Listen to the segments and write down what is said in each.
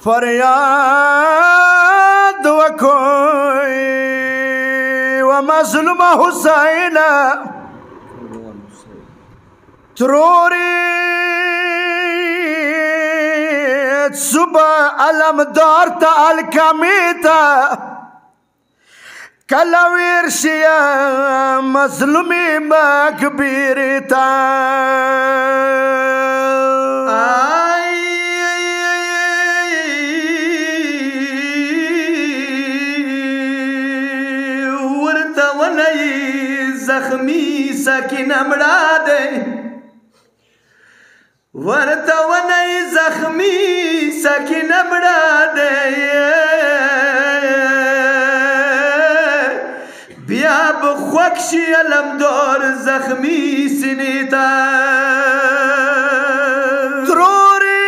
فریاد وکوی و مظلوم حسین تروری صبح علمدار تا الکمیتا کلویر شیا مظلومی مکبیرتا زخمی سکینه مړه دی ورته ونی زخمی سکینه مړه دی بیا به خوږ شي علمدار زخمی سینې ته تروري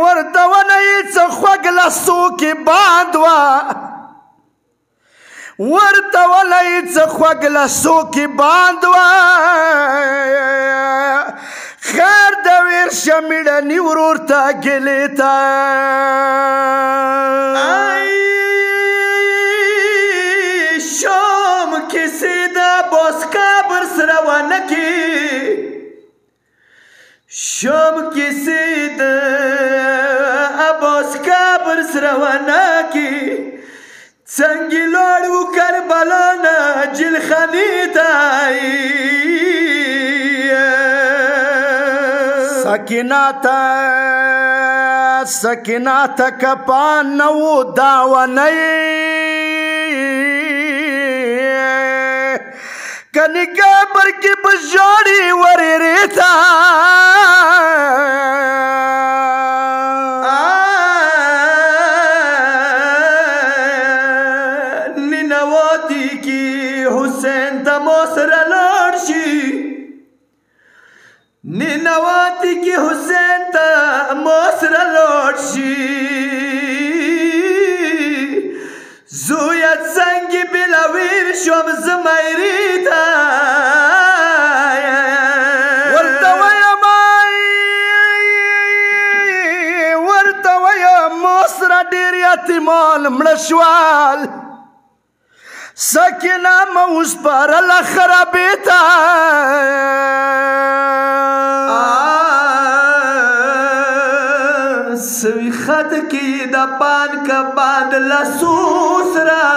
ورته ونی څه خوږ لاسو کې باد وه ورته ولی څه خوږ لاسو کې باند وه خیر د ویرشه مېړني ورور ته ګلې ته شام کیسې د باس کابر سره ونه کې شام کیسې د باس کابر سره ونه کې څنګه لاړو کربلا نه جلخانې ته سکینه ته کپان نه و دا ونی که نګاه برکې به ژاړي ورېرې ته نینواتی کی حسین تا موسر لوٹ شی زویت سنگی بلاویر شوم زمائری تا ورتویا موسر دیر یتیمان ملشوال سکینه موس پر الخرابیتا سوی خط کی دا پان کا باند لسوس را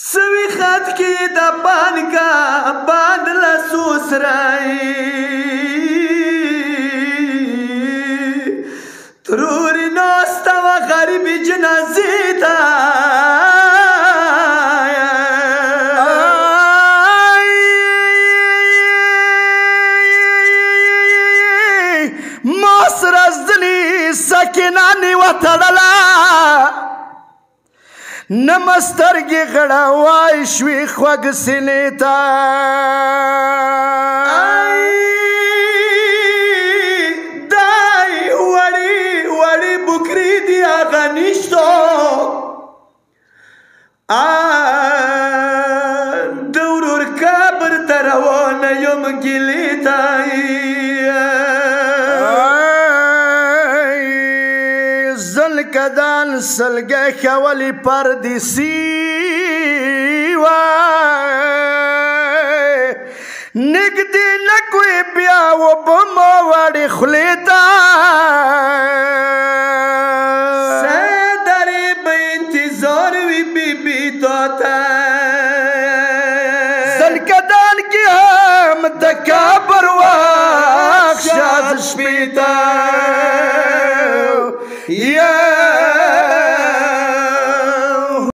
سوی خط کی دا پان کا باند لسوس رائی تروری ناستا و غریبی جنازی تا سکینانی و تړلا نمسترګې غړه وای شوي خوږ سینې ته دای وړې بکري دي هغه نشته د ورور کابر ته روانه یم ګیلې ته کدان سلګه خولی پردیسی وای نګدې نکوي بیا و بم وړې خولې ته